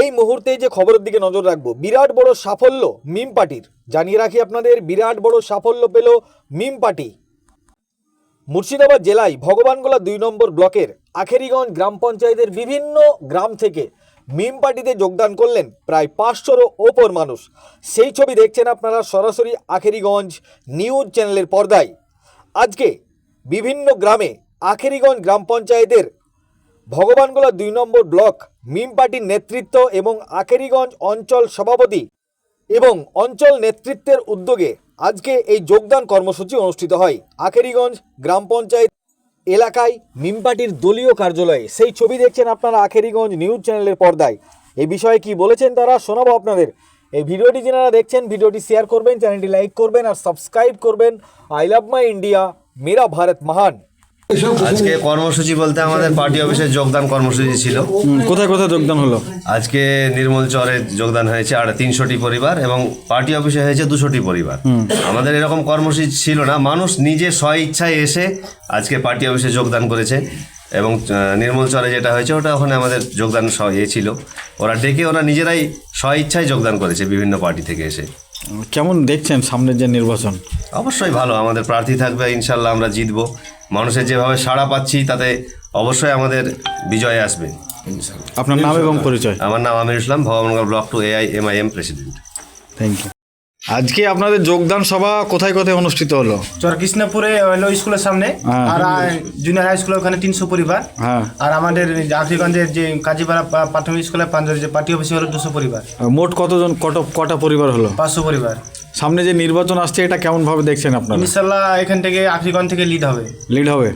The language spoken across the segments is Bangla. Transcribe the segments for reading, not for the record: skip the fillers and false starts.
এই মুহূর্তে যে খবরের দিকে নজর রাখবো, বিরাট বড় সাফল্য মিম পার্টির। জানিয়ে রাখি আপনাদের, বিরাট বড় সাফল্য পেল মিম পার্টি। মুর্শিদাবাদ জেলায় ভগবানগোলা 2 নম্বর ব্লকের আখেরিগঞ্জ গ্রাম পঞ্চায়েতের বিভিন্ন গ্রাম থেকে মিম পার্টিতে যোগদান করলেন প্রায় 500-রও ওপর মানুষ। সেই ছবি দেখছেন আপনারা সরাসরি আখেরিগঞ্জ নিউজ চ্যানেলের পর্দায়। আজকে বিভিন্ন গ্রামে আখেরিগঞ্জ গ্রাম পঞ্চায়েতের ভগবানগোলা 2 নম্বর ব্লক মিম পার্টির নেতৃত্ব এবং আখেরিগঞ্জ অঞ্চল সভাপতি এবং অঞ্চল নেতৃত্বের উদ্যোগে আজকে এই যোগদান কর্মসূচি অনুষ্ঠিত হয় আখেরিগঞ্জ গ্রাম পঞ্চায়েত এলাকায় মিম পার্টির দলীয় কার্যালয়ে। সেই ছবি দেখছেন আপনারা আখেরিগঞ্জ নিউজ চ্যানেলের পর্দায়। এই বিষয়ে কি বলেছেন তারা শোনাবো আপনাদের। এই ভিডিওটি যারা দেখছেন, ভিডিওটি শেয়ার করবেন, চ্যানেলটি লাইক করবেন আর সাবস্ক্রাইব করবেন। আই লাভ মাই ইন্ডিয়া, মেরা ভারত মহান। আজকে কর্মসূচি বলতে আমাদের পার্টি অফিসে যোগদান কর্মসূচি ছিল। কোথায় কোথায় যোগদান হলো? আজকে নির্মল চরে যোগদান হয়েছে 350টি পরিবার এবং পার্টি অফিসে হয়েছে 200টি পরিবার। আমাদের এরকম কর্মসূচি ছিল না, মানুষ নিজে স্ব ইচ্ছায় এসে আজকে পার্টি অফিসে যোগদান করেছে। এবং নির্মল চরে যেটা হয়েছে ওটা ওখানে আমাদের যোগদান ছিল, ওরা ডেকে ওরা নিজেরাই স্ব ইচ্ছায় যোগদান করেছে বিভিন্ন পার্টি থেকে এসে। কেমন দেখছেন সামনের যে নির্বাচন? অবশ্যই ভালো, আমাদের প্রার্থী থাকবে, ইনশাল্লাহ আমরা জিতবো। মানুষের যেভাবে সাড়া পাচ্ছি তাতে অবশ্যই আমাদের বিজয় আসবে। আপনার নাম এবং পরিচয়? আমার নাম Amir Islam, Bhagwangola block 2 AIMIM president. Thank you. আজকে আপনাদের যোগদান সভা কোথায় কোথায় অনুষ্ঠিত হলো? কৃষ্ণপুরে হলো স্কুলের সামনে, আর জুনিয়র হাই স্কুলে ওখানে 300 পরিবার। আর আমাদের আখরিগঞ্জের যে কাজীপাড়া প্রাথমিক স্কুলের পাঞ্জাবের যে পার্টি অফিসে হলো 200 পরিবার। মোট কটা পরিবার হলো? 500 পরিবার। সামনে যে নির্বাচন আসছে এটা কেমন ভাবে দেখছেন আপনারা? ইনশাআল্লাহ এখান থেকে আখরিগঞ্জ থেকে লিড হবে।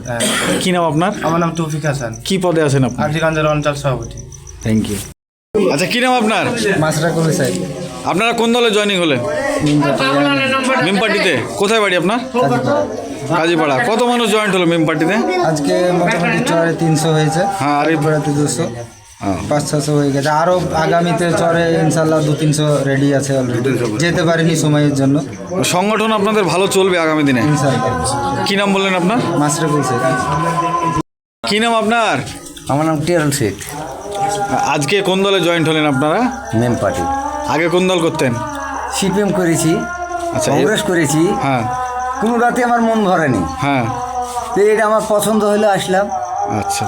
কি নাম আপনার? আমার নাম তৌফিক হাসান। কি পদে আছেন আপনি? আখরিগঞ্জের অঞ্চল সভাপতি। Thank you. আচ্ছা, কি নাম আপনার? মাসরাকুল হোসেন। আপনারা কোন দলে জয়েনিং হলেন? মিম পার্টিতে। কোথায় বাড়ি আপনার? কাজীপাড়া। কত মানুষ জয়েন্ট হলো মিম পার্টিতে? আজকে মোটামুটি চরে 300 হয়েছে। হ্যাঁ, আর এই পাড়াতে 200, 500-600 হয়ে গেছে। আরো আগামীতে চরে ইনশাল্লাহ 200-300 রেডি আছে অলরেডি, যেতে পারিনি সময়ের জন্য। সংগঠন আপনাদের ভালো চলবে আগামী দিনে ইনশাল্লাহ। কি নাম বললেন আপনার? মাসরাকুল হোসেন। কি নাম আপনার? আমার নাম টিয়ারুল শেখ। আজকে কোন দলে জয়েন্ট হলেন আপনারা? মেম পার্টি। আগে কোন দল করতেন? সিপিএম করেছি, আচ্ছা, কংগ্রেস করেছি। হ্যাঁ। কোনো রাতে আমার মন ভরেনি, হ্যাঁ, তো এটা আমার পছন্দ হলে আসলাম। আচ্ছা,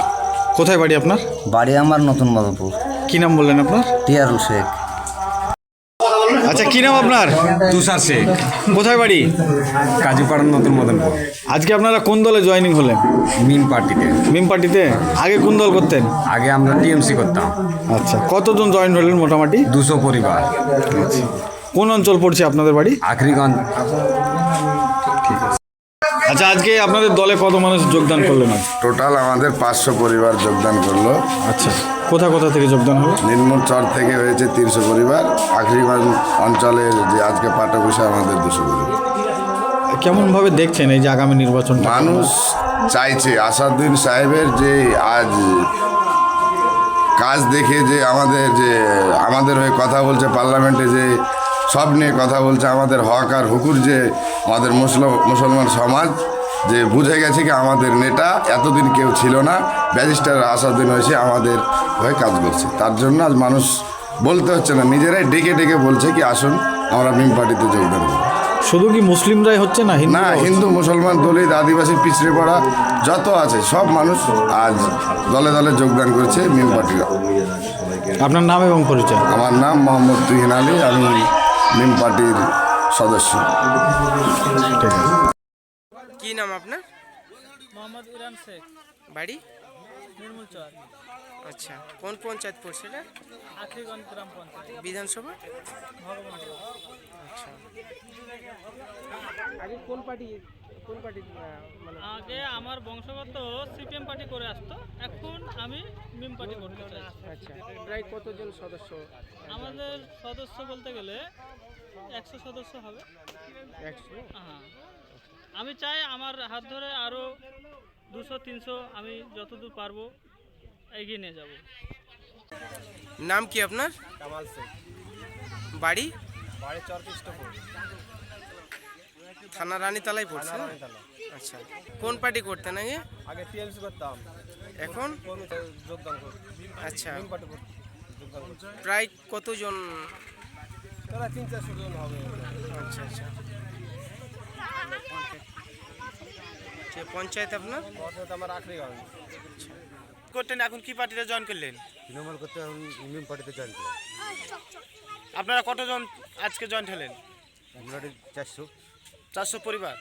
কোথায় বাড়ি আপনার? বাড়ি আমার নতুন মাধবপুর। কি নাম বললেন আপনার? টিয়ারুল শেখ। আচ্ছা, কি নাম আপনার? তুষার শেখ। কোথায় বাড়ি? কাজীপাড়ার নতুন মদনপুর। আজকে আপনারা কোন দলে জয়েনিং হলেন? মিম পার্টিতে। মিম পার্টিতে। আগে কোন দল করতেন? আগে আমরা টিএমসি করতাম। আচ্ছা, কতজন জয়েন হলেন মোটামুটি? 200 পরিবার। আচ্ছা, কোন অঞ্চল পড়ছে আপনাদের বাড়ি? আখরিগঞ্জ। আচ্ছা, আজকে আপনাদের দলে কত মানুষ যোগদান করলেন? টোটাল আমাদের 500 পরিবার যোগদান করলো। আচ্ছা, কোথা কোথা থেকে যোগদান হলো? নির্মল চর থেকে হয়েছে 300 পরিবার। আখরিগঞ্জ অঞ্চলের যে আজকে পাটা বসে আমাদের 200 পরিবার। কেমনভাবে দেখছেন এই যে আগামী নির্বাচন? মানুষ চাইছে আসাদুদ্দিন সাহেবের যে আজ কাজ দেখে যে আমাদের হয়ে কথা বলছে, পার্লামেন্টে যে সব নিয়ে কথা বলছে, আমাদের হক আর হুকুর যে আমাদের মুসলমান সমাজ যে বুঝে গেছে কি আমাদের নেতা এতদিন কেউ ছিল না, ব্যারিস্টার আসাদুদ্দিন হয়েছে আমাদের হয়ে কাজ করছে। তার জন্য আজ মানুষ বলতে হচ্ছে না, নিজেরাই ডেকে ডেকে বলছে কি আসুন আমরা মিম পার্টিতে যোগদান করি। শুধু কি মুসলিমরাই হচ্ছে না? না, হিন্দু, মুসলমান, দলিত, আদিবাসী, পিছড়ে পড়া যত আছে সব মানুষ আজ দলে দলে যোগদান করেছে মিম পার্টি। আপনার নাম এবং পরিচয়? আমার নাম মোহাম্মদ তুহিন আলী, আমি মিম পার্টির সদস্য। কি নাম আপনার? মোহাম্মদ ইরান শেখ। বাড়ি? নির্মল চর। আচ্ছা, কোন পঞ্চায়েত পড়ছে এটা? আখরিগঞ্জ গ্রাম পঞ্চায়েত। বিধানসভা? ভগবানগোলা। আচ্ছা, আগে কোন পার্টি মানে? আগে আমার বংশগত সিপিএম পার্টি করে আসতো, এখন আমি মিম পার্টি করতে চাই। আচ্ছা, প্রায় কতজন সদস্য? আমাদের সদস্য বলতে গেলে 100 সদস্য হবে। 100? হ্যাঁ, আমি চাই আমার হাত ধরে আরও 200-300 আমি যতদূর পারবো এগিয়ে নিয়ে যাব। নাম কি আপনার? কামাল শেখ। বাড়ি? বাড়ি চর কৃষ্ণপুর, থানা রানীতলায় পড়ছে না? আচ্ছা, কোন পার্টি করতেন আগে? আগে টিএমসি করতাম, এখন? যোগদান করি। আচ্ছা, মিম পার্টি প্রায় কতজন? তারা 300-400 জন হবে। আচ্ছা আচ্ছা। পঞ্চায়েত আপনার? আমার আখরি গাঁও করতেন, এখন কি পার্টিতে জয়েন করলেন? তৃণমূল করতে এখন মিম পার্টিতে জয়েন করলাম। আপনারা কতজন আজকে জয়েন হলেন? মোটামুটি 400। 400 পরিবার।